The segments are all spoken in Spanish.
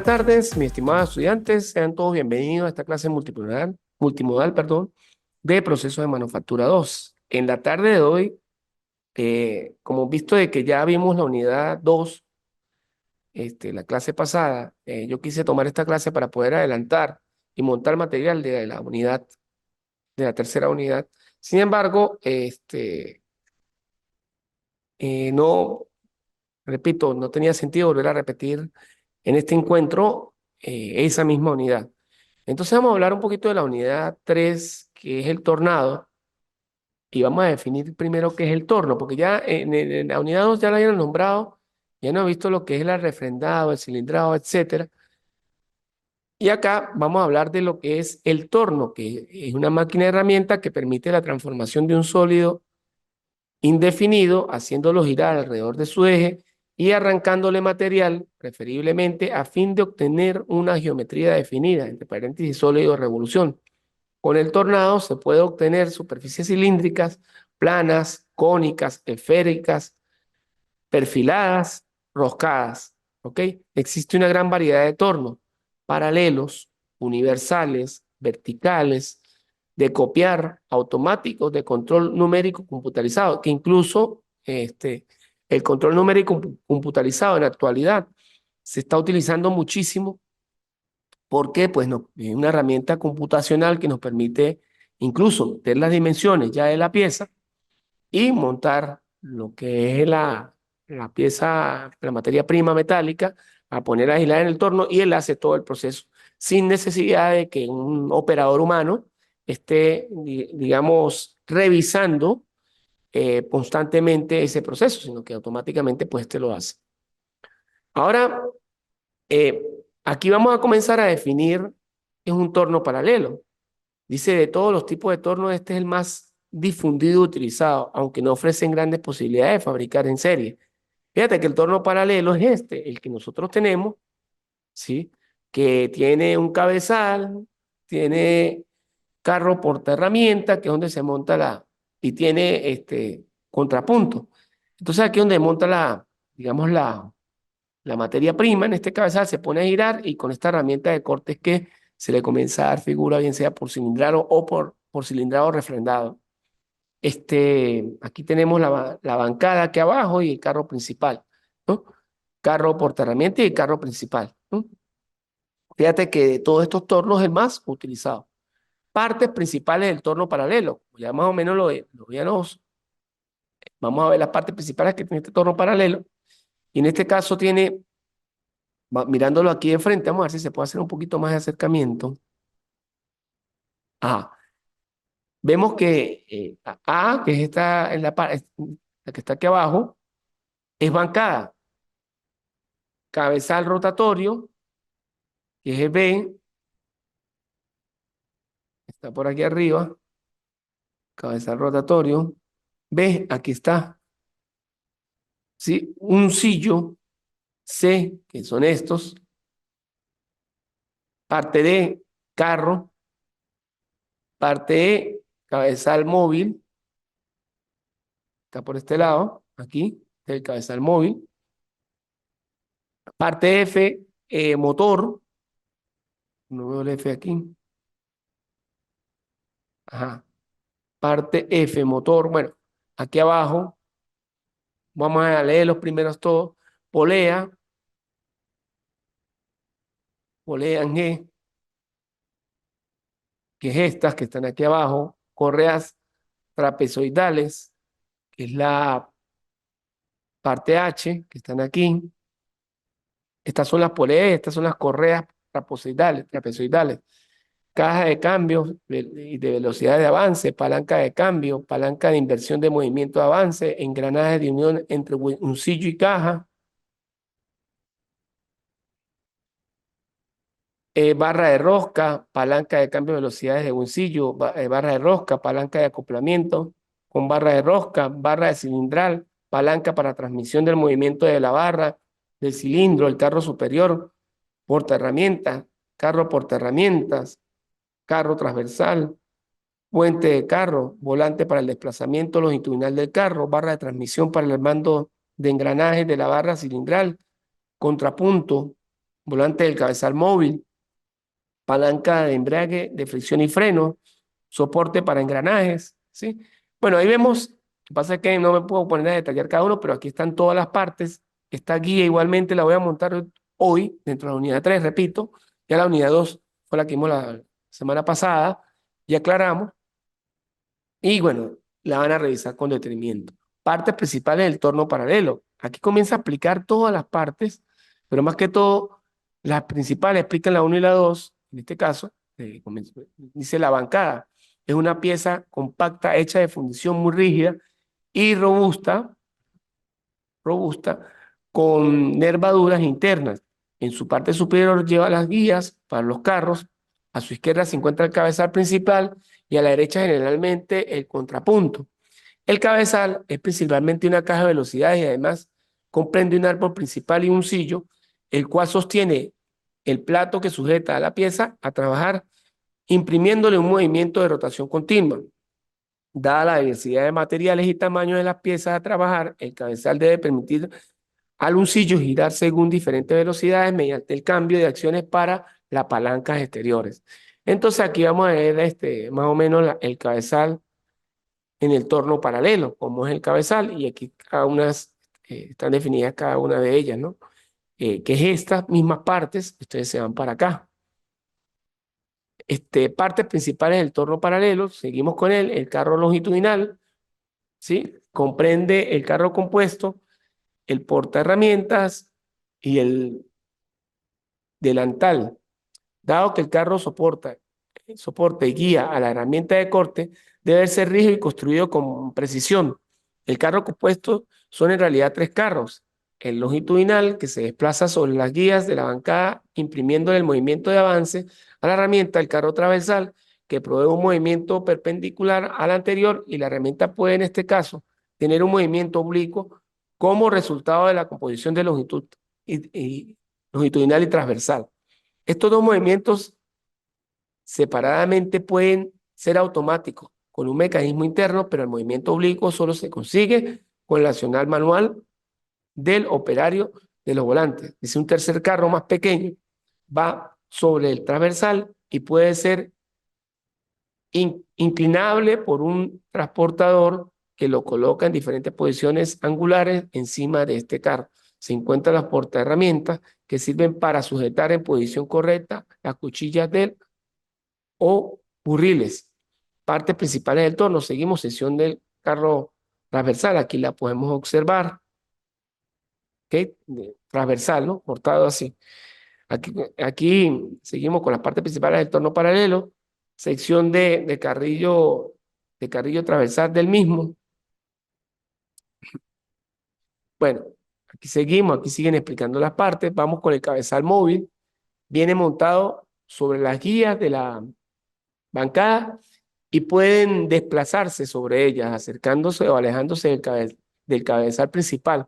tardes, mis estimados estudiantes. Sean todos bienvenidos a esta clase multimodal, perdón, de procesos de manufactura 2. En la tarde de hoy, como visto de que ya vimos la unidad 2, la clase pasada, yo quise tomar esta clase para poder adelantar y montar material de la unidad, de la tercera unidad. Sin embargo, no, repito, no tenía sentido volver a repetir en este encuentro esa misma unidad. Entonces vamos a hablar un poquito de la unidad 3, que es el tornado, y vamos a definir primero qué es el torno, porque ya en la unidad 2 ya la habían nombrado, ya no he visto lo que es el refrendado, el cilindrado, etcétera. Y acá vamos a hablar de lo que es el torno, que es una máquina de herramienta que permite la transformación de un sólido indefinido, haciéndolo girar alrededor de su eje y arrancándole material, preferiblemente a fin de obtener una geometría definida, entre paréntesis sólido de revolución. Con el tornado se puede obtener superficies cilíndricas, planas, cónicas, esféricas, perfiladas, roscadas. ¿Ok? Existe una gran variedad de tornos, paralelos, universales, verticales, de copiar, automáticos, de control numérico computarizado, que incluso el control numérico computarizado en la actualidad se está utilizando muchísimo. ¿Por qué? Pues no, es una herramienta computacional que nos permite incluso ver las dimensiones ya de la pieza y montar lo que es la pieza, la materia prima metálica, a poner a aislar en el torno y él hace todo el proceso sin necesidad de que un operador humano esté, digamos, revisando constantemente ese proceso, sino que automáticamente pues lo hace. Ahora, eh, aquí vamos a comenzar a definir qué es un torno paralelo. Dice, de todos los tipos de tornos, este es el más difundido y utilizado, aunque no ofrecen grandes posibilidades de fabricar en serie. Fíjate que el torno paralelo es el que nosotros tenemos, ¿sí? Que tiene un cabezal, tiene carro portaherramienta, que es donde se monta y tiene contrapunto. Entonces aquí es donde monta digamos, la materia prima, en este cabezal se pone a girar y con esta herramienta de corte es que se le comienza a dar figura, bien sea por cilindrado o por cilindrado refrendado. Aquí tenemos la bancada aquí abajo y el carro principal, ¿no? Carro portaherramienta y el carro principal, ¿no? Fíjate que de todos estos tornos es el más utilizado. Partes principales del torno paralelo. Ya más o menos vamos a ver las partes principales que tiene este torno paralelo. Y en este caso tiene, mirándolo aquí de frente, vamos a ver si se puede hacer un poquito más de acercamiento. Ah, vemos que A, que es esta, la que está aquí abajo, es bancada. Cabezal rotatorio, que es el B, está por aquí arriba. Cabezal rotatorio. B, aquí está. ¿Sí? Un sillo C, que son estos. Parte D, carro. Parte E, cabezal móvil. Está por este lado, aquí, el cabezal móvil. Parte F, motor. No veo el F aquí. Ajá. Parte F, motor. Bueno, aquí abajo, vamos a leer los primeros todos. Polea, polea en G, que es estas que están aquí abajo. Correas trapezoidales, que es la parte H, que están aquí. Estas son las poleas, estas son las correas trapezoidales. Caja de cambios y de velocidad de avance, palanca de cambio, palanca de inversión de movimiento de avance, engranaje de unión entre uncillo y caja, barra de rosca, palanca de cambio de velocidades de uncillo, barra de rosca, palanca de acoplamiento con barra de rosca, barra de cilindral, palanca para transmisión del movimiento de la barra, del cilindro, el carro superior, portaherramientas, carro portaherramientas, carro transversal, puente de carro, volante para el desplazamiento longitudinal del carro, barra de transmisión para el mando de engranajes de la barra cilindral, contrapunto, volante del cabezal móvil, palanca de embrague, de fricción y freno, soporte para engranajes, ¿sí? Bueno, ahí vemos, lo que pasa es que no me puedo poner a detallar cada uno, pero aquí están todas las partes. Esta guía igualmente la voy a montar hoy dentro de la unidad 3, repito, ya la unidad 2 fue la que vimos la semana pasada, y aclaramos, y bueno, la van a revisar con detenimiento. Partes principales del torno paralelo. Aquí comienza a explicar todas las partes, pero más que todo, las principales explican la 1 y la 2. En este caso, dice la bancada. Es una pieza compacta hecha de fundición muy rígida y robusta, con nervaduras internas. En su parte superior lleva las guías para los carros. A su izquierda se encuentra el cabezal principal y a la derecha generalmente el contrapunto. El cabezal es principalmente una caja de velocidades y además comprende un árbol principal y un sillo, el cual sostiene el plato que sujeta a la pieza a trabajar, imprimiéndole un movimiento de rotación continua. Dada la diversidad de materiales y tamaños de las piezas a trabajar, el cabezal debe permitir al uncillo girar según diferentes velocidades mediante el cambio de acciones para las palancas exteriores. Entonces aquí vamos a ver más o menos el cabezal en el torno paralelo, como es el cabezal, y aquí cada una están definidas cada una de ellas, ¿no? Que es estas mismas partes, ustedes se van para acá. Partes principales del torno paralelo, seguimos con él, el carro longitudinal, ¿sí? Comprende el carro compuesto, el portaherramientas y el delantal. Dado que el carro soporte y guía a la herramienta de corte, debe ser rígido y construido con precisión. El carro compuesto son en realidad tres carros. El longitudinal, que se desplaza sobre las guías de la bancada, imprimiendo el movimiento de avance a la herramienta. El carro transversal, que provee un movimiento perpendicular al anterior, y la herramienta puede, en este caso, tener un movimiento oblicuo como resultado de la composición de longitudinal y transversal. Estos dos movimientos separadamente pueden ser automáticos con un mecanismo interno, pero el movimiento oblicuo solo se consigue con el accionar manual del operario de los volantes. Dice un tercer carro más pequeño va sobre el transversal y puede ser inclinable por un transportador que lo coloca en diferentes posiciones angulares encima de este carro. Se encuentran las portaherramientas que sirven para sujetar en posición correcta las cuchillas del o burriles. Partes principales del torno. Seguimos sección del carro transversal. Aquí la podemos observar. ¿Ok? Transversal, ¿no? Cortado así. Aquí seguimos con las partes principales del torno paralelo. Sección de carrillo transversal del mismo. Bueno, aquí seguimos. Aquí siguen explicando las partes. Vamos con el cabezal móvil. Viene montado sobre las guías de la bancada y pueden desplazarse sobre ellas, acercándose o alejándose del cabezal principal.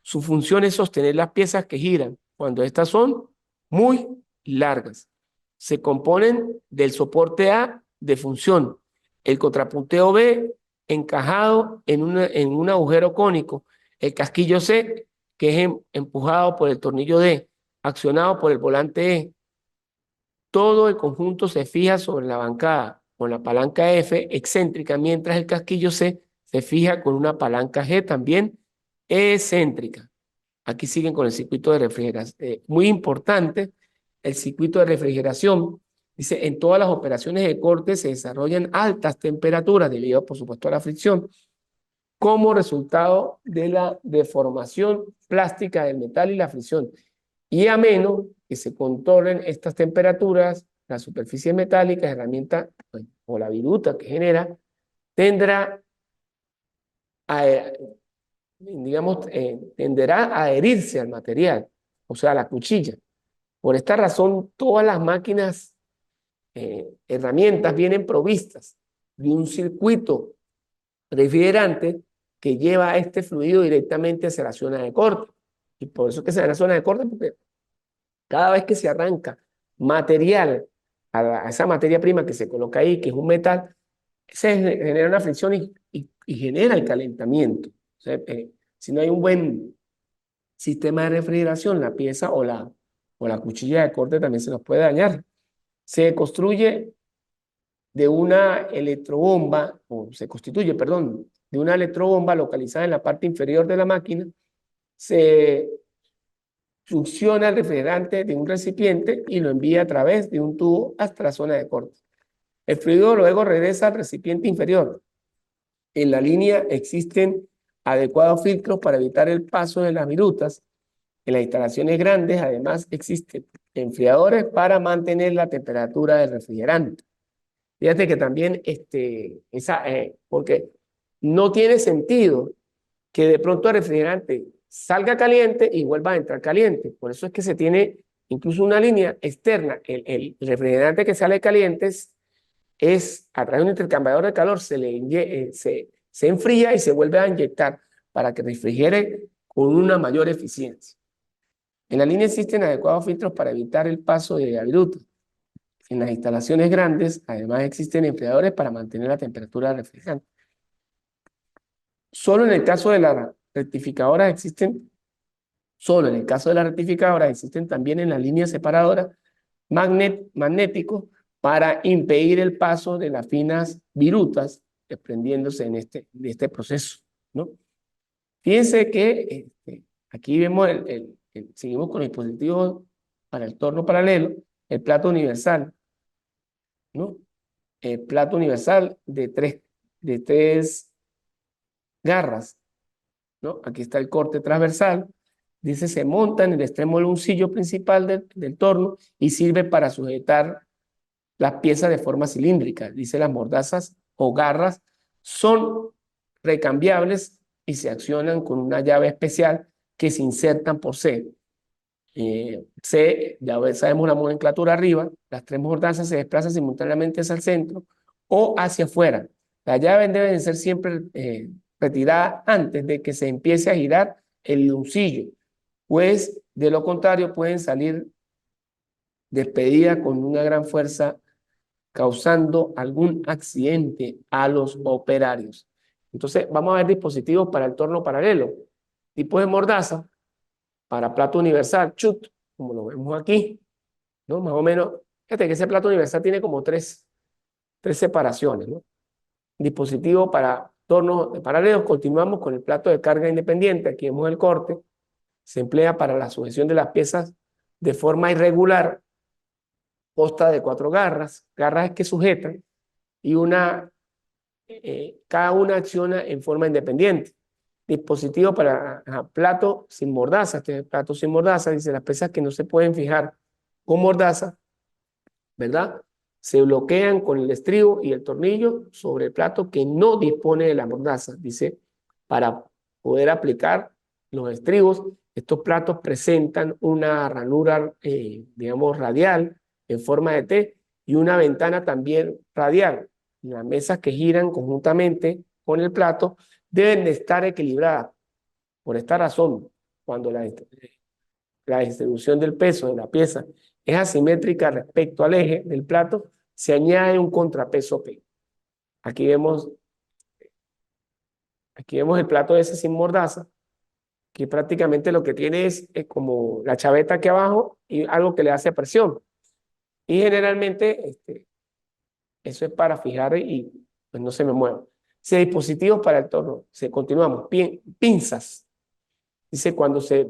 Su función es sostener las piezas que giran cuando estas son muy largas. Se componen del soporte A de función, el contrapunteo B encajado en un agujero cónico, el casquillo C, que es empujado por el tornillo D, accionado por el volante E. Todo el conjunto se fija sobre la bancada con la palanca F excéntrica, mientras el casquillo C se fija con una palanca G también excéntrica. Aquí siguen con el circuito de refrigeración. Muy importante, el circuito de refrigeración. Dice, en todas las operaciones de corte se desarrollan altas temperaturas debido, por supuesto, a la fricción, como resultado de la deformación plástica del metal y la fricción. Y a menos que se controlen estas temperaturas, la superficie metálica, herramienta pues, o la viruta que genera, tendrá a, digamos, tenderá a adherirse al material, o sea, a la cuchilla. Por esta razón, todas las máquinas, herramientas vienen provistas de un circuito refrigerante que lleva este fluido directamente hacia la zona de corte. Y por eso que se da la zona de corte, porque cada vez que se arranca material a esa materia prima que se coloca ahí, que es un metal, se genera una fricción y genera el calentamiento. O sea, si no hay un buen sistema de refrigeración, la pieza o la cuchilla de corte también se nos puede dañar. Se construye de una electrobomba, o se constituye, perdón, de una electrobomba localizada en la parte inferior de la máquina. Se succiona el refrigerante de un recipiente y lo envía a través de un tubo hasta la zona de corte. El fluido luego regresa al recipiente inferior. En la línea existen adecuados filtros para evitar el paso de las virutas. En las instalaciones grandes, además, existen enfriadores para mantener la temperatura del refrigerante. Fíjate que también, porque no tiene sentido que de pronto el refrigerante salga caliente y vuelva a entrar caliente. Por eso es que se tiene incluso una línea externa. El refrigerante que sale caliente es a través de un intercambiador de calor, se enfría y se vuelve a inyectar para que refrigere con una mayor eficiencia. En la línea existen adecuados filtros para evitar el paso de gavirutas. En las instalaciones grandes, además, existen enfriadores para mantener la temperatura del refrigerante. Solo en el caso de la rectificadora existen, solo en el caso de la rectificadora existen también en la línea separadora magnéticos para impedir el paso de las finas virutas desprendiéndose de este proceso, ¿no? Fíjense que aquí vemos, seguimos con el dispositivo para el torno paralelo, el plato universal, ¿no? El plato universal de tres garras, ¿no? Aquí está el corte transversal, dice se monta en el extremo del uncillo principal del torno y sirve para sujetar las piezas de forma cilíndrica. Dice las mordazas o garras son recambiables y se accionan con una llave especial que se insertan por C. Ya sabemos la nomenclatura arriba, las tres mordazas se desplazan simultáneamente hacia el centro o hacia afuera. Las llaves deben ser siempre retiradas antes de que se empiece a girar el uncillo, pues de lo contrario pueden salir despedidas con una gran fuerza causando algún accidente a los operarios. Entonces, vamos a ver dispositivos para el torno paralelo. Tipos de mordaza para plato universal, chut, como lo vemos aquí, ¿no? Más o menos, fíjate que ese plato universal tiene como tres separaciones, ¿no? Dispositivo para tornos paralelos, continuamos con el plato de carga independiente, aquí vemos el corte, se emplea para la sujeción de las piezas de forma irregular, consta de 4 garras, garras que sujetan, y cada una acciona en forma independiente. Dispositivo para plato sin mordaza. Este plato sin mordaza dice las piezas que no se pueden fijar con mordaza, ¿verdad? Se bloquean con el estribo y el tornillo sobre el plato que no dispone de la mordaza. Dice, para poder aplicar los estribos, estos platos presentan una ranura, digamos, radial en forma de T y una ventana también radial. Las mesas que giran conjuntamente con el plato deben de estar equilibradas. Por esta razón, cuando la distribución del peso de la pieza es asimétrica respecto al eje del plato, se añade un contrapeso P. Aquí vemos el plato ese sin mordaza, que prácticamente lo que tiene es como la chaveta aquí abajo y algo que le hace presión. Y generalmente eso es para fijar y pues no se me mueva. Si dispositivos para el torno, continuamos, pinzas. Dice cuando se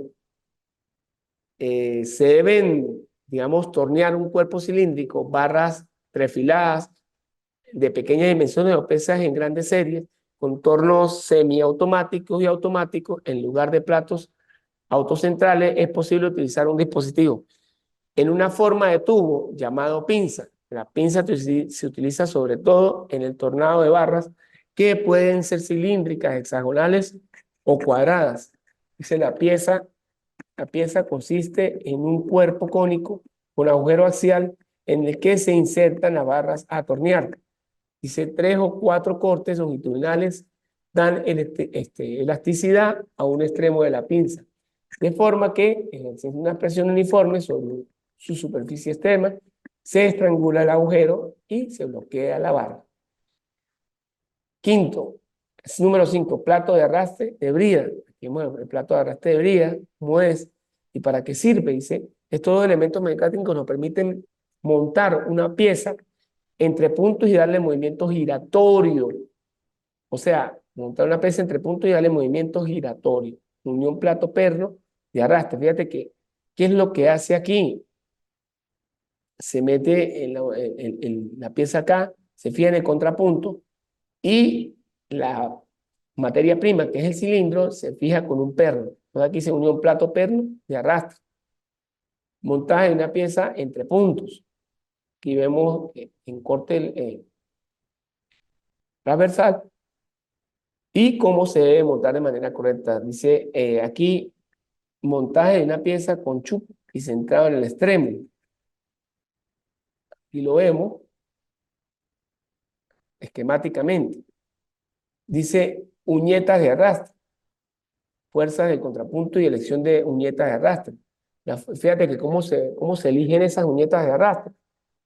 deben, digamos, tornear un cuerpo cilíndrico, barras trefiladas de pequeñas dimensiones o pesas en grandes series, con tornos semiautomáticos y automáticos, en lugar de platos autocentrales, es posible utilizar un dispositivo en una forma de tubo llamado pinza. La pinza se utiliza sobre todo en el tornado de barras que pueden ser cilíndricas, hexagonales o cuadradas. Dice la pieza consiste en un cuerpo cónico con agujero axial en el que se insertan las barras a tornear. Dice 3 o 4 cortes longitudinales dan elasticidad a un extremo de la pinza, de forma que ejerciendo una presión uniforme sobre su superficie externa, se estrangula el agujero y se bloquea la barra. Quinto, número 5, plato de arrastre de brida. Aquí vemos el plato de arrastre de brida, cómo es y para qué sirve. Dice, Estos dos elementos mecánicos nos permiten montar una pieza entre puntos y darle movimiento giratorio. O sea, montar una pieza entre puntos y darle movimiento giratorio. Unión plato-perno de arrastre. Fíjate que, ¿qué es lo que hace aquí? Se mete la pieza acá, se fija en el contrapunto y la materia prima, que es el cilindro, se fija con un perno. Entonces aquí se unió un plato-perno de arrastre. Montaje de una pieza entre puntos. Aquí vemos en corte transversal y cómo se debe montar de manera correcta. Dice aquí, montaje de una pieza con chup y centrado en el extremo. Y lo vemos esquemáticamente. Dice uñetas de arrastre, fuerzas del contrapunto y elección de uñetas de arrastre. Fíjate que cómo se eligen esas uñetas de arrastre.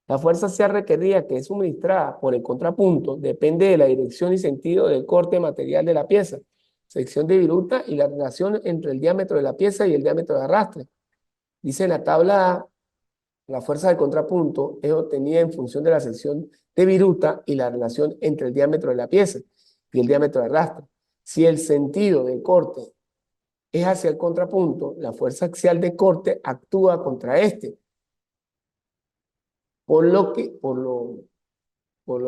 La fuerza sea requerida que es suministrada por el contrapunto depende de la dirección y sentido del corte material de la pieza, sección de viruta y la relación entre el diámetro de la pieza y el diámetro de arrastre. Dice en la tabla A, la fuerza del contrapunto es obtenida en función de la sección de viruta y la relación entre el diámetro de la pieza y el diámetro de arrastre. Si el sentido del corte es hacia el contrapunto, la fuerza axial de corte actúa contra este, por lo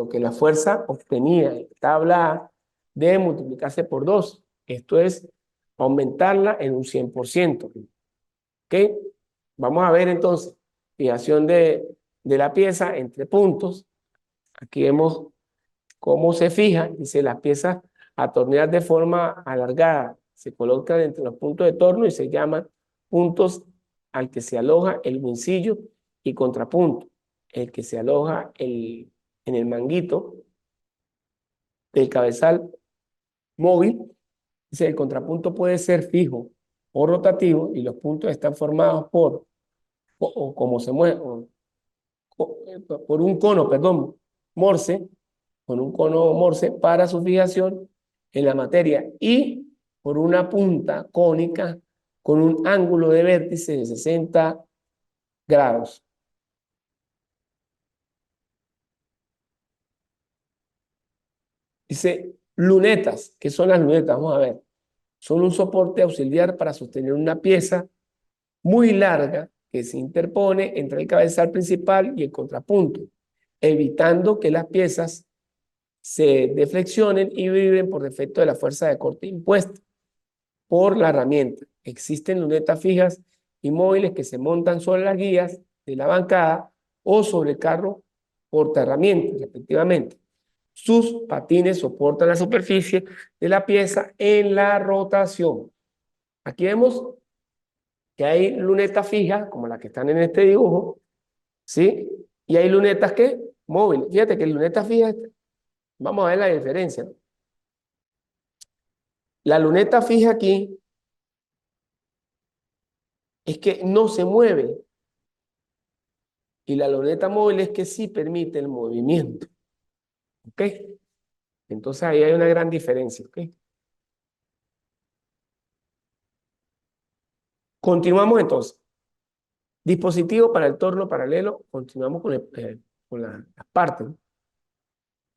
que la fuerza obtenida en tabla A debe multiplicarse por 2. Esto es aumentarla en un 100%. ¿Ok? Vamos a ver entonces, fijación de la pieza entre puntos. Aquí vemos cómo se fija. Dice, las piezas a tornear de forma alargada se colocan entre los puntos de torno y se llaman puntos al que se aloja el huencillo y contrapunto, el que se aloja en el manguito del cabezal móvil. Dice, el contrapunto puede ser fijo o rotativo y los puntos están formados o como se mueve, por un cono, perdón, Morse, con un cono Morse para su fijación en la materia y por una punta cónica con un ángulo de vértice de 60 grados. Dice lunetas. ¿Qué son las lunetas? Vamos a ver. Son un soporte auxiliar para sostener una pieza muy larga que se interpone entre el cabezal principal y el contrapunto, evitando que las piezas se deflexionen y vibren por defecto de la fuerza de corte impuesta por la herramienta. Existen lunetas fijas y móviles que se montan sobre las guías de la bancada o sobre el carro portaherramientas, respectivamente. Sus patines soportan la superficie de la pieza en la rotación. Aquí vemos que hay lunetas fijas, como las que están en este dibujo, ¿sí? Y hay lunetas que móviles. Fíjate que lunetas fijas, vamos a ver la diferencia, ¿no? La luneta fija aquí es que no se mueve y la luneta móvil es que sí permite el movimiento. ¿Ok? Entonces ahí hay una gran diferencia. ¿Ok? Continuamos entonces. Dispositivo para el torno paralelo. Continuamos con las partes, ¿no?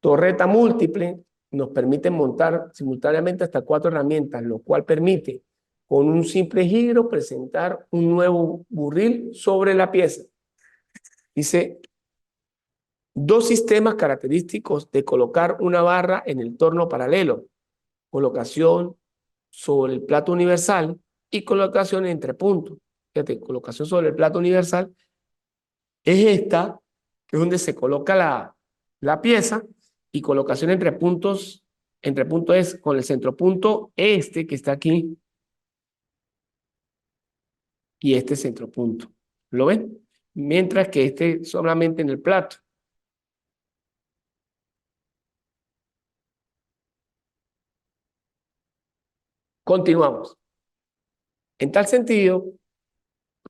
Torreta múltiple nos permite montar simultáneamente hasta 4 herramientas, lo cual permite con un simple giro presentar un nuevo burril sobre la pieza. Dice, dos sistemas característicos de colocar una barra en el torno paralelo. Colocación sobre el plato universal y colocación entre puntos. Fíjate, colocación sobre el plato universal es esta, que es donde se coloca la pieza, y colocación entre puntos es con el centropunto este que está aquí y este centropunto. ¿Lo ven? Mientras que este solamente en el plato. Continuamos. En tal sentido,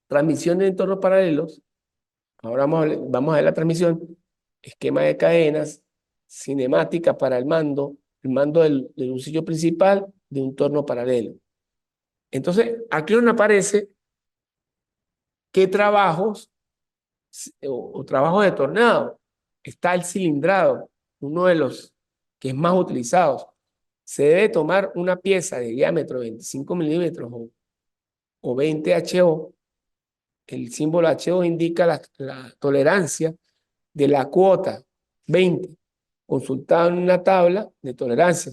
transmisión de entornos paralelos. Ahora vamos a ver la transmisión. Esquema de cadenas, cinemática para el mando del usillo principal de un torno paralelo. Entonces, aquí nos aparece ¿Qué trabajos o trabajos de tornado? Está el cilindrado, uno de los que es más utilizados. Se debe tomar una pieza de diámetro de 25 milímetros o 20 HO. El símbolo HO indica la tolerancia de la cuota 20, consultada en una tabla de tolerancia.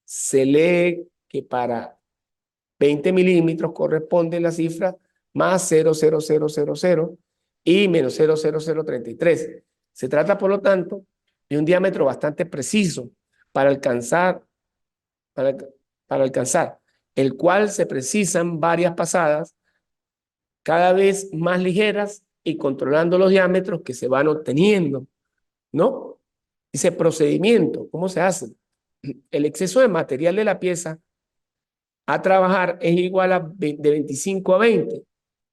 Se lee que para 20 milímetros corresponde la cifra más 0,0000 y menos 0,0033. Se trata, por lo tanto, de un diámetro bastante preciso para alcanzar, para, para alcanzar, el cual se precisan varias pasadas, cada vez más ligeras y controlando los diámetros que se van obteniendo, ¿no? Ese procedimiento, ¿cómo se hace? El exceso de material de la pieza a trabajar es igual de 25 a 20,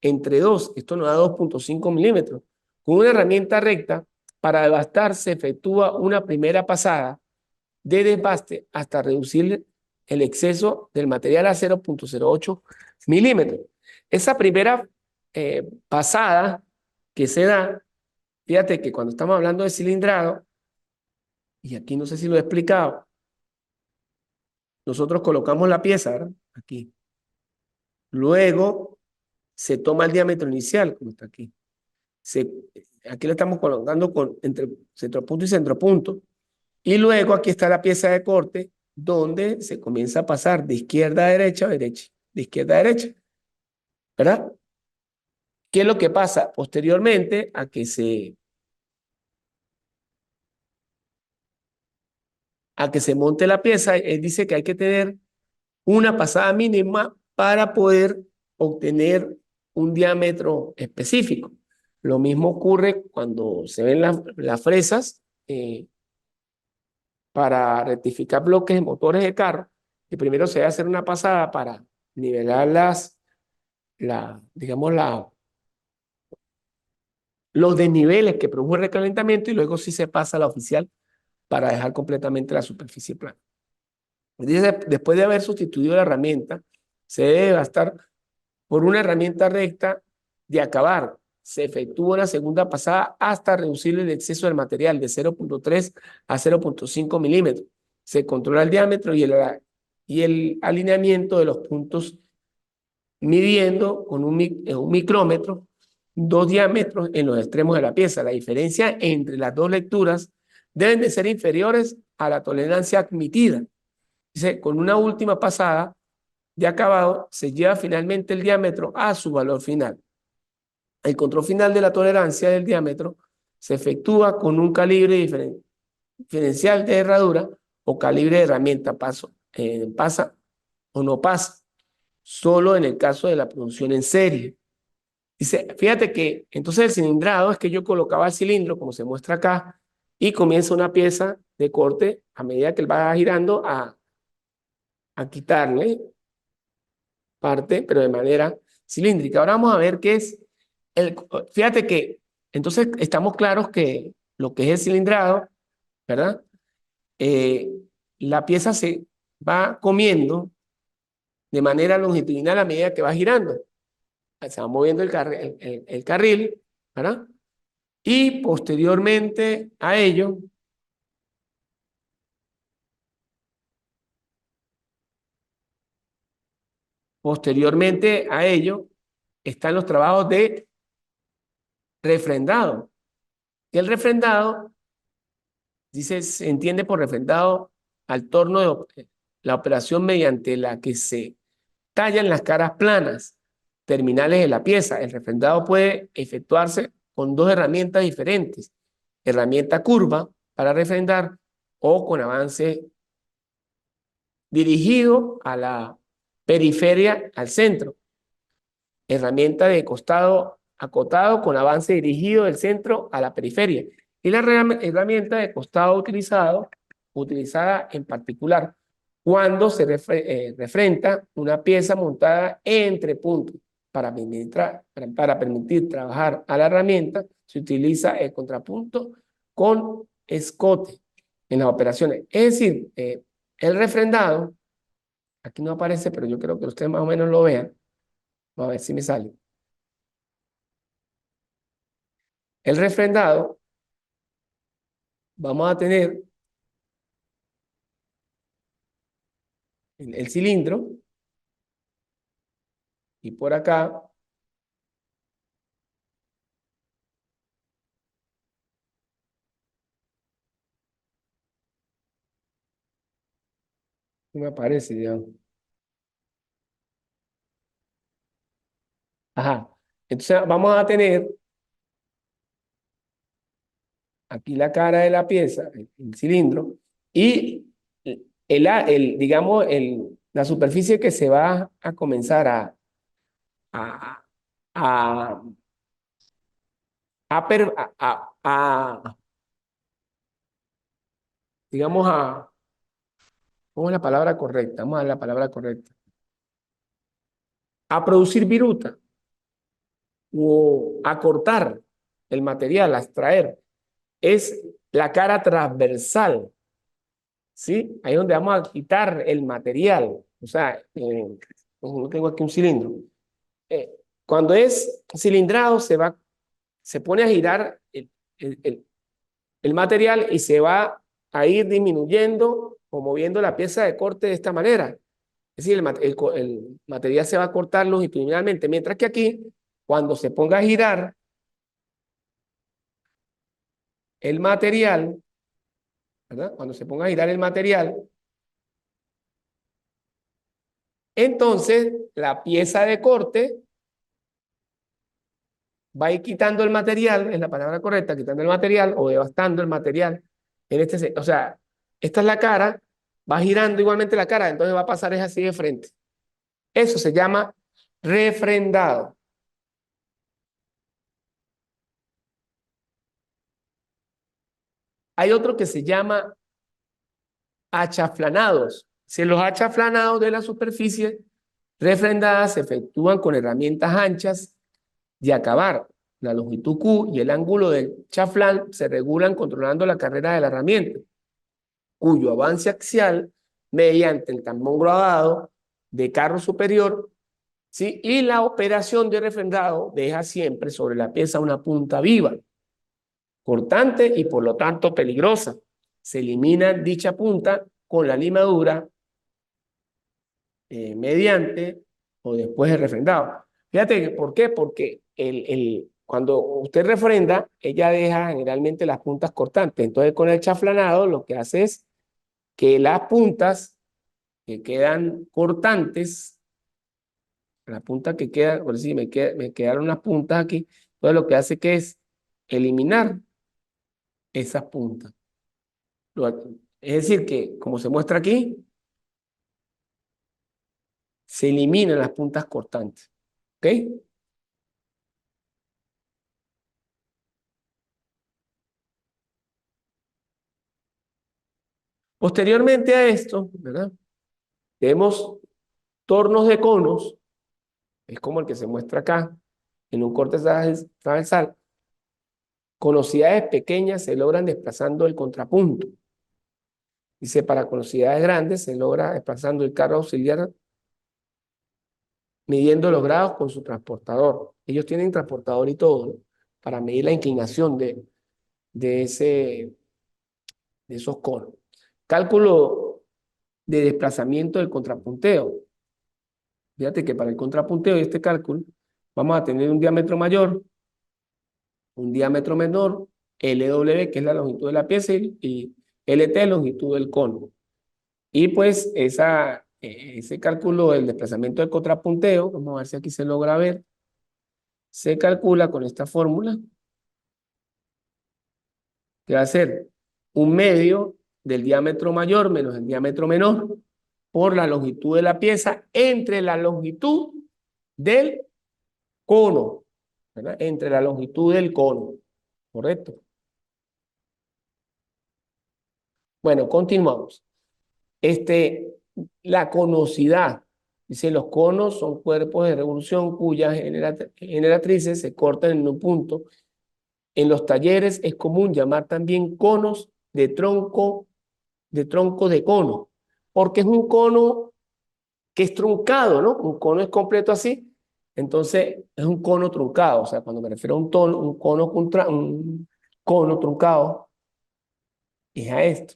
entre 2, esto nos da 2,5 milímetros. Con una herramienta recta, para devastar se efectúa una primera pasada de desbaste hasta reducir el exceso del material a 0,08 milímetros. Esa primera pasada que se da, fíjate que cuando estamos hablando de cilindrado, y aquí no sé si lo he explicado, nosotros colocamos la pieza, ¿verdad? Aquí. Luego se toma el diámetro inicial, como está aquí. Aquí lo estamos colocando entre centropunto y centropunto. Y luego aquí está la pieza de corte, donde se comienza a pasar de izquierda a derecha, de izquierda a derecha, ¿verdad? ¿Qué es lo que pasa? Posteriormente a que se monte la pieza, él dice que hay que tener una pasada mínima para poder obtener un diámetro específico. Lo mismo ocurre cuando se ven las fresas para rectificar bloques de motores de carro, que primero se debe hacer una pasada para nivelar digamos, los desniveles que produjo el recalentamiento y luego sí se pasa a la oficial para dejar completamente la superficie plana. Después de haber sustituido la herramienta, se debe bastar por una herramienta recta de acabar. Se efectúa una segunda pasada hasta reducir el exceso del material de 0,3 a 0,5 milímetros. Se controla el diámetro y el alineamiento de los puntos midiendo con un micrómetro dos diámetros en los extremos de la pieza. La diferencia entre las dos lecturas deben de ser inferiores a la tolerancia admitida. Dice, con una última pasada de acabado se lleva finalmente el diámetro a su valor final. El control final de la tolerancia del diámetro se efectúa con un calibre diferencial de herradura o calibre de herramienta, pasa o no pasa, solo en el caso de la producción en serie. Dice, fíjate que entonces el cilindrado es que yo colocaba el cilindro, como se muestra acá, y comienza una pieza de corte a medida que él va girando a quitarle parte, pero de manera cilíndrica. Ahora vamos a ver qué es fíjate que entonces estamos claros que lo que es el cilindrado, ¿verdad? Eh, la pieza se va comiendo de manera longitudinal a medida que va girando. Se va moviendo el carril, ¿verdad? Y posteriormente a ello están los trabajos de refrendado. Y el refrendado, dice, se entiende por refrendado al torno de la operación mediante la que se tallan las caras planas terminales de la pieza. El refrendado puede efectuarse con dos herramientas diferentes. Herramienta curva para refrendar o con avance dirigido a la periferia al centro. Herramienta de costado acotado con avance dirigido del centro a la periferia. Y la herramienta de costado utilizada en particular cuando se refrenda una pieza montada entre puntos. Para permitir trabajar a la herramienta, se utiliza el contrapunto con escote en las operaciones. Es decir, el refrendado, aquí no aparece, pero yo creo que ustedes más o menos lo vean. Vamos a ver si me sale. El refrendado, vamos a tener el cilindro y por acá no me aparece, digamos. Ajá. Entonces vamos a tener aquí la cara de la pieza, el cilindro, y digamos, la superficie que se va a comenzar a, a, digamos, ¿cómo es la palabra correcta? Vamos a dar la palabra correcta. A producir viruta o a cortar el material, a extraer, es la cara transversal, ¿sí? Ahí es donde vamos a quitar el material. O sea, no tengo aquí un cilindro. Eh, Cuando es cilindrado, se pone a girar el, el- el material y se va a ir disminuyendo o moviendo la pieza de corte de esta manera. Es decir, el material se va a cortar longitudinalmente, mientras que aquí, cuando se ponga a girar el material, ¿verdad? Cuando se ponga a girar el material, entonces la pieza de corte va a ir quitando el material, es la palabra correcta, quitando el material o devastando el material. O sea, esta es la cara, va girando igualmente la cara, entonces va a pasar es así de frente. Eso se llama refrendado. Hay otro que se llama achaflanados. Si los achaflanados de la superficie refrendada se efectúan con herramientas anchas de acabar. La longitud Q y el ángulo del chaflán se regulan controlando la carrera de la herramienta, cuyo avance axial mediante el tambor grabado de carro superior, ¿sí? Y la operación de refrendado deja siempre sobre la pieza una punta viva, cortante y por lo tanto peligrosa. Se elimina dicha punta con la limadura mediante o después del refrendado. Fíjate, ¿por qué? Porque cuando usted refrenda, ella deja generalmente las puntas cortantes. Entonces, con el chaflanado, lo que hace es que las puntas que quedan cortantes, la punta que queda, por decir, me quedaron unas puntas aquí, entonces lo que hace que es eliminar esas puntas. Es decir, que como se muestra aquí, se eliminan las puntas cortantes. ¿Ok? Posteriormente a esto, ¿verdad? Tenemos tornos de conos, es como el que se muestra acá, en un corte transversal. Velocidades pequeñas se logran desplazando el contrapunto. Dice, para velocidades grandes se logra desplazando el carro auxiliar midiendo los grados con su transportador. Ellos tienen transportador y todo, ¿no? Para medir la inclinación de, ese, de esos conos. Cálculo de desplazamiento del contrapunteo. Fíjate que para el contrapunteo y este cálculo vamos a tener un diámetro mayor, un diámetro menor, LW, que es la longitud de la pieza, y LT, longitud del cono. Y pues ese cálculo del desplazamiento del contrapunteo, vamos a ver si aquí se logra ver, se calcula con esta fórmula, que va a ser un medio del diámetro mayor menos el diámetro menor por la longitud de la pieza entre la longitud del cono, ¿verdad? Entre la longitud del cono, ¿correcto? Bueno, continuamos. Este, la conosidad. Dice, los conos son cuerpos de revolución cuyas generatrices se cortan en un punto. En los talleres es común llamar también conos de tronco de cono, porque es un cono que es truncado, ¿no? Un cono es completo así, Entonces, es un cono truncado. O sea, cuando me refiero a un cono truncado, es a esto.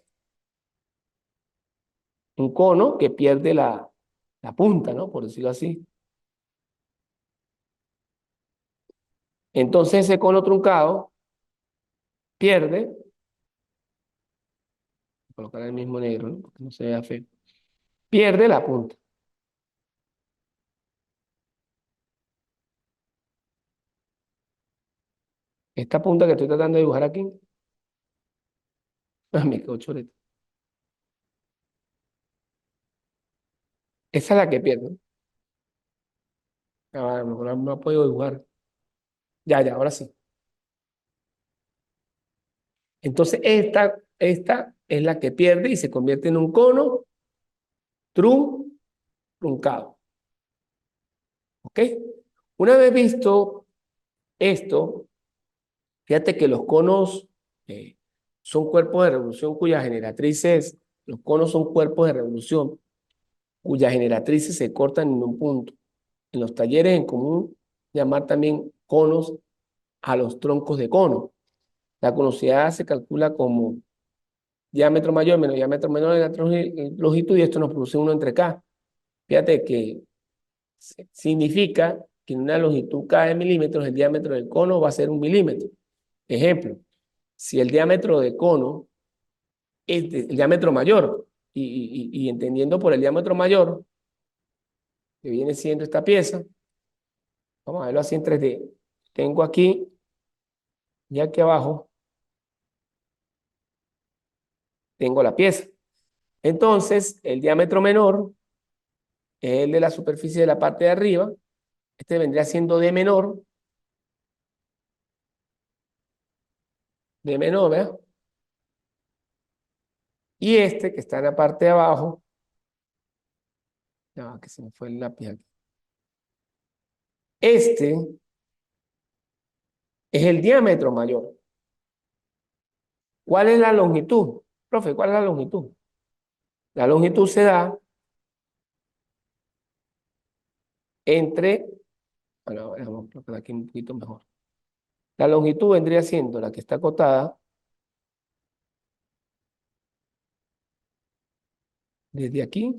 Un cono que pierde la punta, ¿no? Por decirlo así. Entonces, ese cono truncado pierde, voy a colocar el mismo negro, ¿no? Porque no se vea feo. Pierde la punta. Esta punta que estoy tratando de dibujar aquí, me quedó choreta. Esa es la que pierde. A lo mejor no puedo dibujar. Ya, ahora sí. Entonces, esta es la que pierde y se convierte en un cono truncado. ¿Ok? Una vez visto esto, fíjate que los conos eh, son cuerpos de revolución cuyas generatrices, los conos son cuerpos de revolución cuyas generatrices se cortan en un punto. En los talleres en común llamar también conos a los troncos de cono. La conosidad se calcula como diámetro mayor menos diámetro menor de la longitud y esto nos produce 1 entre K. Fíjate que significa que en una longitud K de milímetros el diámetro del cono va a ser 1 milímetro. Ejemplo, si el diámetro del cono es el diámetro mayor y entendiendo por el diámetro mayor, que viene siendo esta pieza, vamos a verlo así en 3D. Tengo aquí y aquí abajo tengo la pieza. Entonces, el diámetro menor es el de la superficie de la parte de arriba. Este vendría siendo D menor, ¿verdad? Y este que está en la parte de abajo, ya que se me fue el lápiz aquí. Este es el diámetro mayor. ¿Cuál es la longitud? Profe, ¿cuál es la longitud? La longitud se da entre, bueno, vamos a colocar aquí un poquito mejor. La longitud vendría siendo la que está acotada desde aquí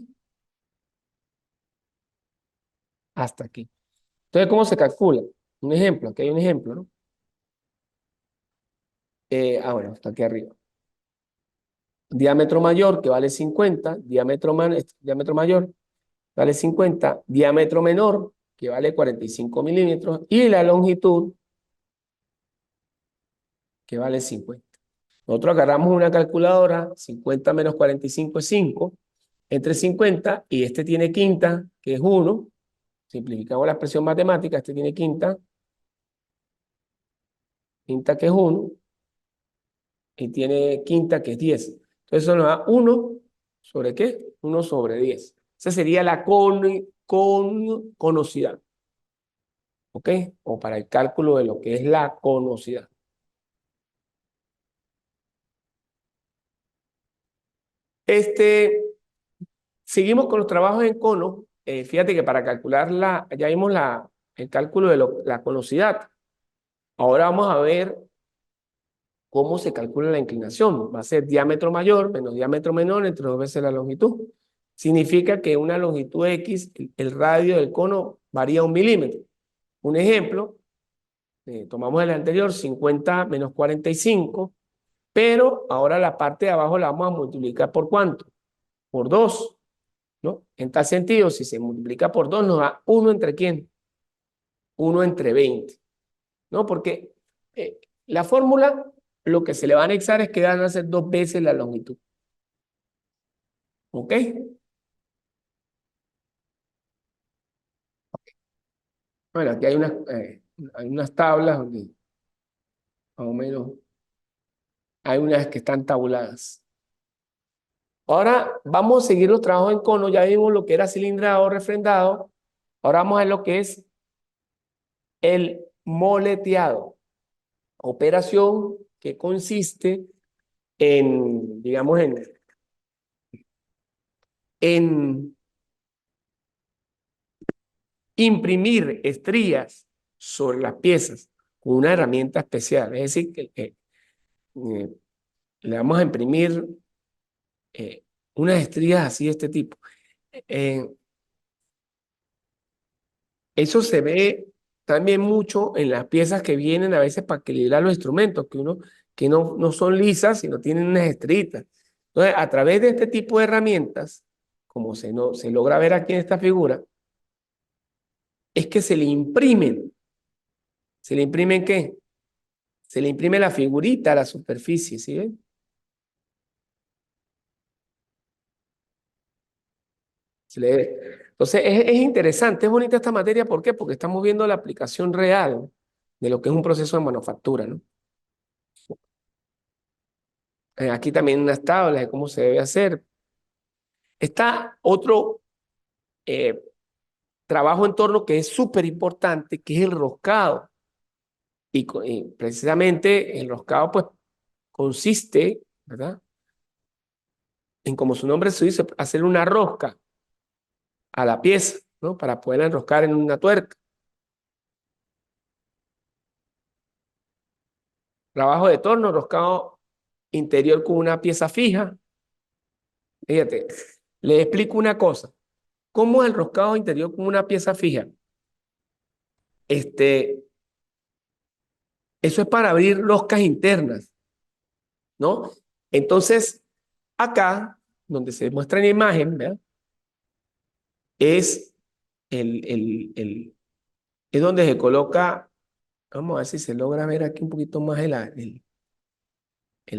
hasta aquí. Entonces, ¿cómo se calcula? Un ejemplo, aquí hay un ejemplo, ¿no? Bueno, está aquí arriba. Diámetro mayor, que vale 50, diámetro mayor, vale 50, diámetro menor, que vale 45 milímetros, y la longitud, que vale 50. Nosotros agarramos una calculadora, 50 menos 45 es 5, entre 50 y este tiene quinta, que es 1, simplificamos la expresión matemática, este tiene quinta que es 1, y tiene quinta que es 10. Entonces eso nos da 1 sobre ¿qué? 1 sobre 10. Esa sería la conosidad. ¿Ok? O para el cálculo de lo que es la conosidad. Seguimos con los trabajos en cono. Fíjate que para calcular ya vimos el cálculo de la conosidad. Ahora vamos a ver cómo se calcula la inclinación. Va a ser diámetro mayor menos diámetro menor entre 2 veces la longitud. Significa que una longitud X, el radio del cono varía 1 milímetro. Un ejemplo, tomamos el anterior, 50 menos 45, pero ahora la parte de abajo la vamos a multiplicar ¿por cuánto? Por 2, ¿no? En tal sentido, si se multiplica por 2 nos da 1 entre ¿quién? 1 entre 20, ¿no? Porque la fórmula, lo que se le va a anexar es que van a ser 2 veces la longitud. ¿Ok? Bueno, aquí hay unas tablas donde más o menos hay unas que están tabuladas. Ahora vamos a seguir los trabajos en cono. Ya vimos lo que era cilindrado, refrendado. Ahora vamos a ver lo que es el moleteado. Operación que consiste en, digamos, en imprimir estrías sobre las piezas con una herramienta especial. Es decir, que le vamos a imprimir unas estrías así de este tipo. Eh, Eso se ve también mucho en las piezas que vienen a veces para equilibrar los instrumentos, que no son lisas, sino tienen unas estritas. Entonces, a través de este tipo de herramientas, como se logra ver aquí en esta figura, es que se le imprimen. ¿Se le imprimen qué? Se le imprime la figurita a la superficie, ¿sí ven? Entonces, es interesante, es bonita esta materia, ¿por qué? Porque estamos viendo la aplicación real de lo que es un proceso de manufactura, ¿no? Aquí también unas tablas de cómo se debe hacer. Está otro eh, trabajo en torno que es súper importante, que es el roscado. Y precisamente el roscado, pues, consiste, ¿verdad? En, como su nombre se dice, hacer una rosca a la pieza, ¿no? Para poder enroscar en una tuerca. Trabajo de torno, roscado interior con una pieza fija. Fíjate, le explico una cosa. ¿Cómo es el roscado interior con una pieza fija? Este, eso es para abrir roscas internas, ¿no? Entonces, acá, donde se muestra en la imagen, ¿verdad? Es, es donde se coloca, vamos a ver si se logra ver aquí un poquito más el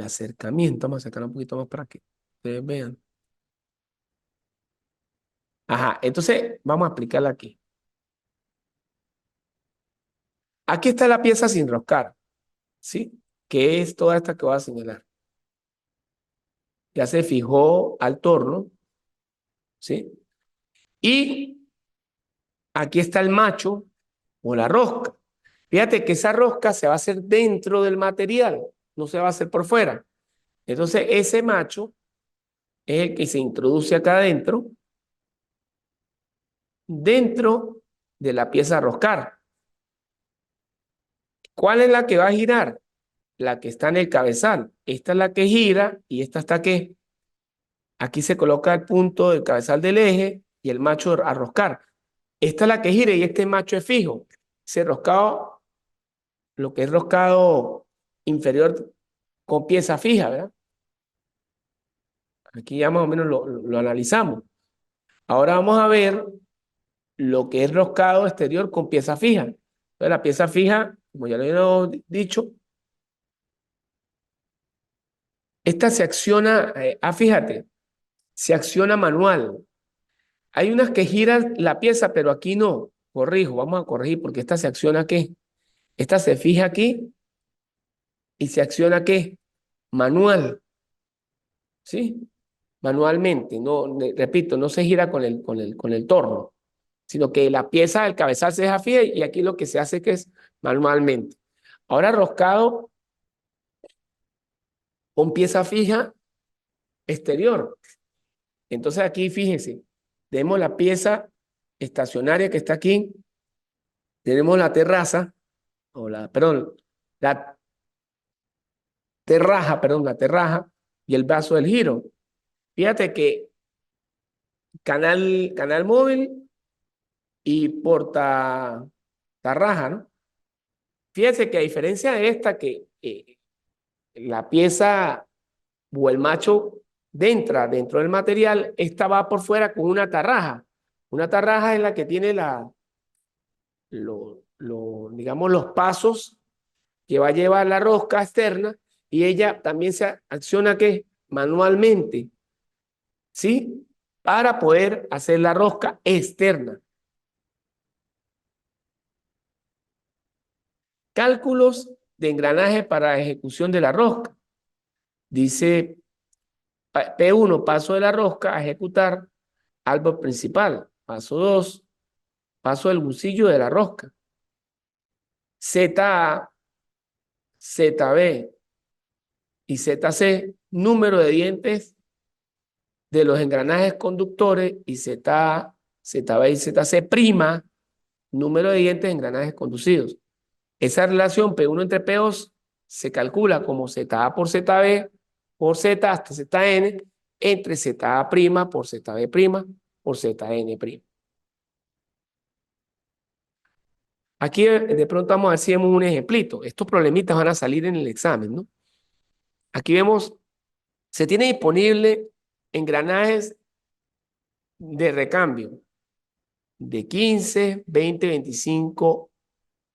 acercamiento, vamos a acercar un poquito más para que ustedes vean. Ajá, entonces vamos a aplicarla aquí. Aquí está la pieza sin roscar, ¿sí? Que es toda esta que voy a señalar. Ya se fijó al torno, ¿sí? Y aquí está el macho o la rosca. Fíjate que esa rosca se va a hacer dentro del material, no se va a hacer por fuera. Entonces, ese macho es el que se introduce acá adentro, dentro de la pieza a roscar. ¿Cuál es la que va a girar? La que está en el cabezal. Esta es la que gira y esta está ¿qué? Aquí se coloca el punto del cabezal del eje y el macho a roscar. Esta es la que gira y este macho es fijo. Ese roscado, lo que es roscado inferior con pieza fija, ¿verdad? Aquí ya más o menos lo analizamos. Ahora vamos a ver lo que es roscado exterior con pieza fija. Entonces, la pieza fija, como ya lo hemos dicho, esta se acciona, fíjate, se acciona manual. Hay unas que giran la pieza, pero aquí no. Corrijo, vamos a corregir porque esta se acciona ¿qué? Esta se fija aquí y se acciona ¿qué? Manual, ¿sí? Manualmente, no, repito, no se gira con el torno, sino que la pieza del cabezal se deja fija y aquí lo que se hace que es manualmente. Ahora roscado con pieza fija exterior. Entonces aquí fíjense, tenemos la pieza estacionaria que está aquí, tenemos la terraza, perdón, la la terraja y el brazo del giro. Fíjate que canal móvil y tarraja, ¿no? Fíjate que a diferencia de esta, que la pieza o el macho dentro del material, esta va por fuera con una tarraja. Una tarraja es la que tiene digamos, los pasos que va a llevar la rosca externa y ella también se acciona ¿qué? Manualmente, ¿sí? Para poder hacer la rosca externa. Cálculos de engranaje para ejecución de la rosca. Dice P1, paso de la rosca a ejecutar árbol principal. Paso 2, paso del bolsillo de la rosca. ZA, ZB y ZC, número de dientes de los engranajes conductores y ZA, ZB y ZC prima, número de dientes de engranajes conducidos. Esa relación P1 entre P2 se calcula como ZA por ZB por Z hasta ZN entre ZA' por ZB' por ZN'. Aquí de pronto vamos a ver si vemos un ejemplito. Estos problemitas van a salir en el examen, ¿no? Aquí vemos, se tiene disponible engranajes de recambio de 15, 20, 25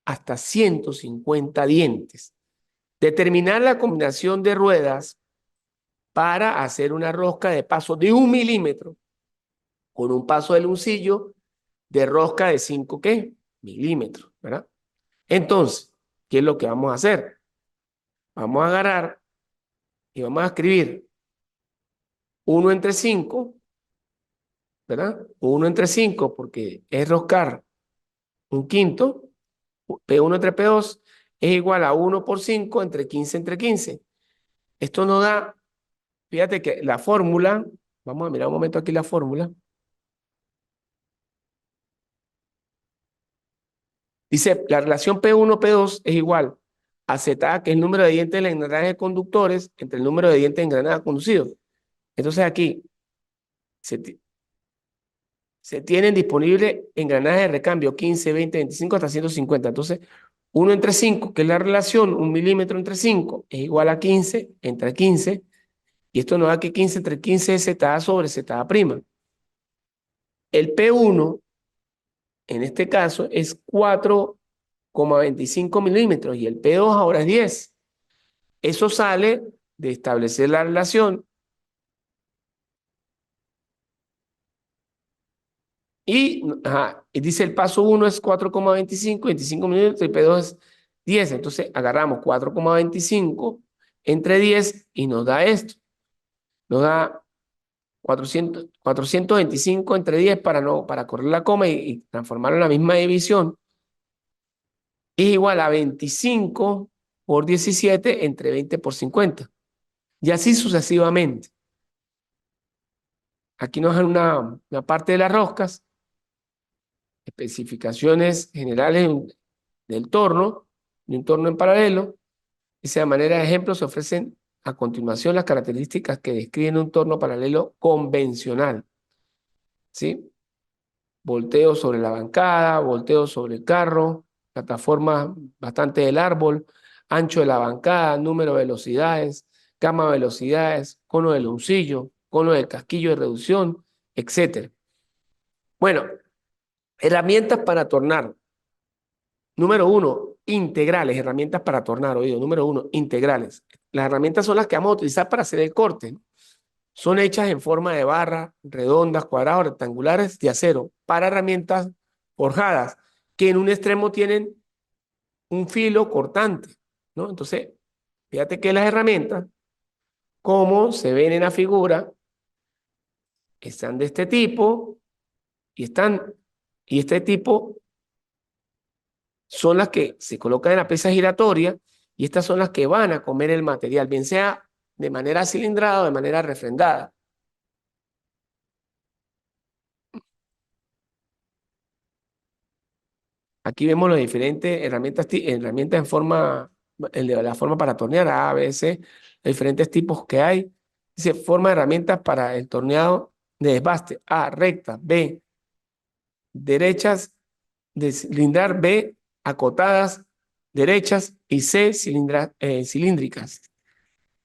hasta 150 dientes. Determinar la combinación de ruedas para hacer una rosca de paso de 1 milímetro con un paso del uncillo de rosca de 5 ¿qué? Milímetros, ¿verdad? Entonces, ¿qué es lo que vamos a hacer? Vamos a agarrar y vamos a escribir 1 entre 5, ¿verdad? 1 entre 5 porque es roscar un quinto, P1 entre P2 es igual a 1 por 5 entre 15 entre 15. Esto nos da, fíjate que la fórmula, vamos a mirar un momento aquí la fórmula, dice la relación P1-P2 es igual a ZA, que es el número de dientes del engranaje de conductores, entre el número de dientes de engranaje conducidos. Entonces aquí se, se tienen disponibles engranajes de recambio 15, 20, 25 hasta 150. Entonces, 1 entre 5, que es la relación, 1 milímetro entre 5, es igual a 15 entre 15. Y esto nos da que 15 entre 15 es ZA sobre ZA'. El P1, en este caso, es 4,25 milímetros y el P2 ahora es 10. Eso sale de establecer la relación y dice el paso 1 es 4,25, 25 milímetros y P2 es 10. Entonces agarramos 4,25 entre 10 y nos da esto. Nos da 425 entre 10 para correr la coma y transformarlo en la misma división. Es igual a 25 por 17 entre 20 por 50. Y así sucesivamente. Aquí nos dan una parte de las roscas, especificaciones generales del torno, de un torno en paralelo. Dice, de manera de ejemplo, se ofrecen a continuación las características que describen un torno paralelo convencional. ¿Sí? Volteo sobre la bancada, volteo sobre el carro, plataforma bastante del árbol, ancho de la bancada, número de velocidades, gama de velocidades, cono del uncillo, cono del casquillo de reducción, etc. Bueno, herramientas para tornar. Número 1, integrales, herramientas para tornar, oído. Número 1, integrales. Las herramientas son las que vamos a utilizar para hacer el corte, ¿no? Son hechas en forma de barra, redondas, cuadradas, rectangulares de acero, para herramientas forjadas, que en un extremo tienen un filo cortante, ¿no? Entonces, fíjate que las herramientas, como se ven en la figura, están de este tipo y este tipo son las que se colocan en la pieza giratoria y estas son las que van a comer el material, bien sea de manera cilindrada o de manera refrendada. Aquí vemos las diferentes herramientas en forma, la forma para tornear, A, B, C, los diferentes tipos que hay. Dice, forma de herramientas para el torneado de desbaste. A, recta, B, derechas de cilindrar, B, acotadas, derechas y C, cilíndricas.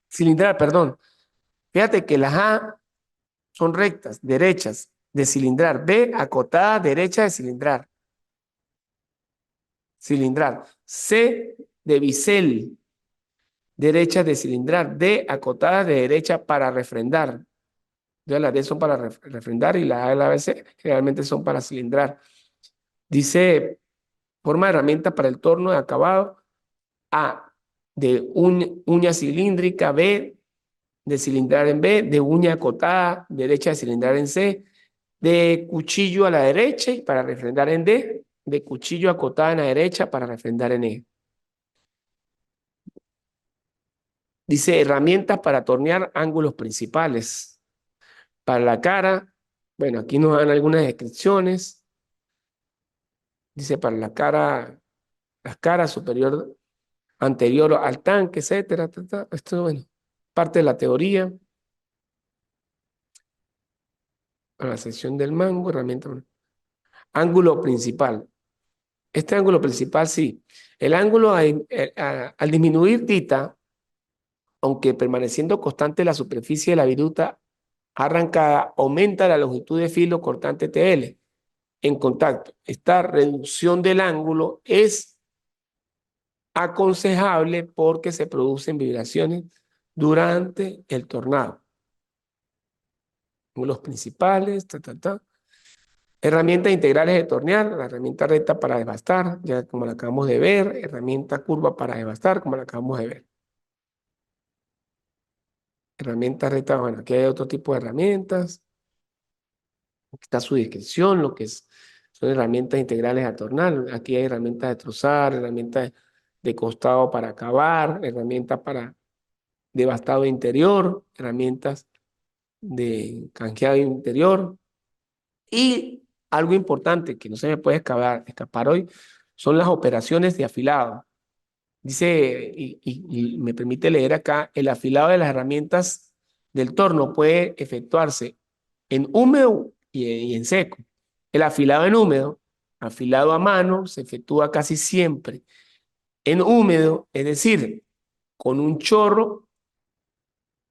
Cilindrar, perdón. Fíjate que las A son rectas, derechas, de cilindrar. B, acotada, derecha de cilindrar. Cilindrar. C, de bisel, derecha de cilindrar. D, acotada de derecha para refrendar. Entonces, las D son para refrendar y la A y la BC generalmente son para cilindrar. Dice, forma de herramienta para el torno de acabado. A, de uña cilíndrica. B, de cilindrar en B. De uña acotada, derecha de cilindrar en C. De cuchillo a la derecha y para refrendar en D. De cuchillo acotada en la derecha para refrendar en E. Dice herramientas para tornear ángulos principales. Para la cara, bueno, aquí nos dan algunas descripciones. Dice para las caras superior, anterior al tanque, etcétera. Esto, bueno, parte de la teoría. Para la sección del mango, herramienta. Ángulo principal. Este ángulo principal, sí. El ángulo al disminuir tita, aunque permaneciendo constante la superficie de la viruta arrancada, aumenta la longitud de filo cortante TL en contacto. Esta reducción del ángulo es aconsejable porque se producen vibraciones durante el tornado. Ángulos principales, Herramientas integrales de tornear, la herramienta recta para devastar, ya como la acabamos de ver, herramienta curva para devastar, como la acabamos de ver. Herramienta recta, bueno, aquí hay otro tipo de herramientas. Aquí está su descripción, son herramientas integrales a tornar. Aquí hay herramientas de trozar, herramientas de costado para acabar, herramientas para devastado interior, herramientas de canjeado interior. Y algo importante que no se me puede escapar hoy son las operaciones de afilado. Dice, y me permite leer acá, el afilado de las herramientas del torno puede efectuarse en húmedo y en seco. El afilado en húmedo, afilado a mano, se efectúa casi siempre en húmedo, es decir, con un chorro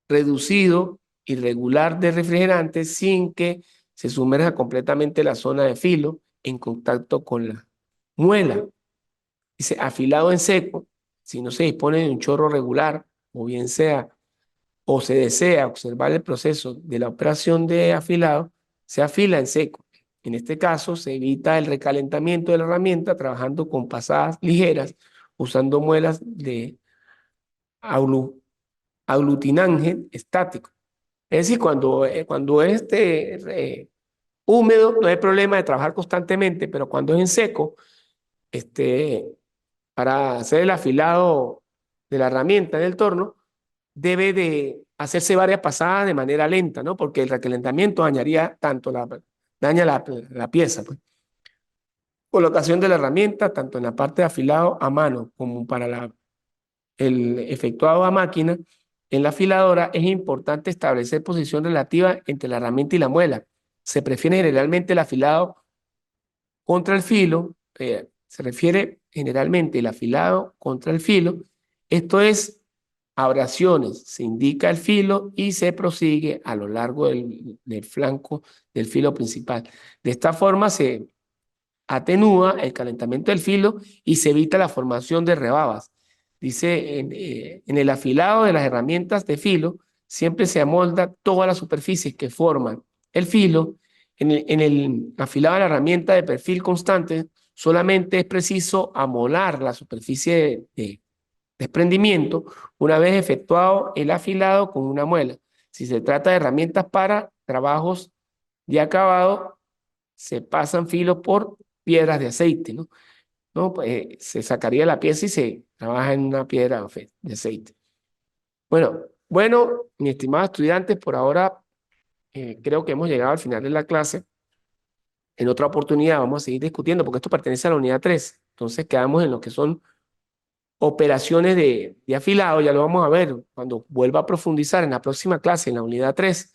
reducido y regular de refrigerante sin que se sumerja completamente la zona de filo en contacto con la muela. Dice, afilado en seco, si no se dispone de un chorro regular, o bien sea, o se desea observar el proceso de la operación de afilado, se afila en seco. En este caso, se evita el recalentamiento de la herramienta trabajando con pasadas ligeras, usando muelas de aglutinante estático. Es decir, cuando es húmedo, no hay problema de trabajar constantemente, pero cuando es en seco, este, para hacer el afilado de la herramienta en el torno, debe de hacerse varias pasadas de manera lenta, ¿no? Porque el recalentamiento daña la pieza, pues. Colocación de la herramienta, tanto en la parte de afilado a mano como para el efectuado a máquina, en la afiladora es importante establecer posición relativa entre la herramienta y la muela. Se prefiere generalmente el afilado contra el filo, se refiere generalmente el afilado contra el filo. Esto es abrasiones, se indica el filo y se prosigue a lo largo del flanco del filo principal. De esta forma se atenúa el calentamiento del filo y se evita la formación de rebabas. Dice, en el afilado de las herramientas de filo, siempre se amolda todas las superficies que forman el filo. En el afilado de la herramienta de perfil constante, solamente es preciso amolar la superficie de desprendimiento una vez efectuado el afilado con una muela. Si se trata de herramientas para trabajos de acabado, se pasan filos por piedras de aceite, ¿no? ¿No? Pues, se sacaría la pieza y se trabaja en una piedra de aceite. Bueno, mis estimados estudiantes, por ahora creo que hemos llegado al final de la clase. En otra oportunidad vamos a seguir discutiendo porque esto pertenece a la unidad 3. Entonces quedamos en lo que son operaciones de afilado, ya lo vamos a ver cuando vuelva a profundizar en la próxima clase, en la unidad 3.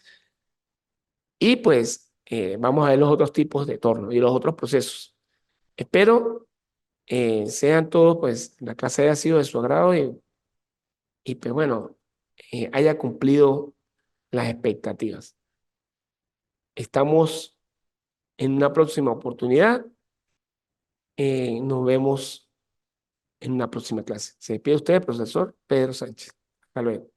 Y pues vamos a ver los otros tipos de torno y los otros procesos. Espero sean todos, pues la clase haya sido de su agrado y pues bueno, haya cumplido las expectativas. Estamos en una próxima oportunidad. Nos vemos en una próxima clase. Se despide usted, profesor Pedro Sánchez. Hasta luego.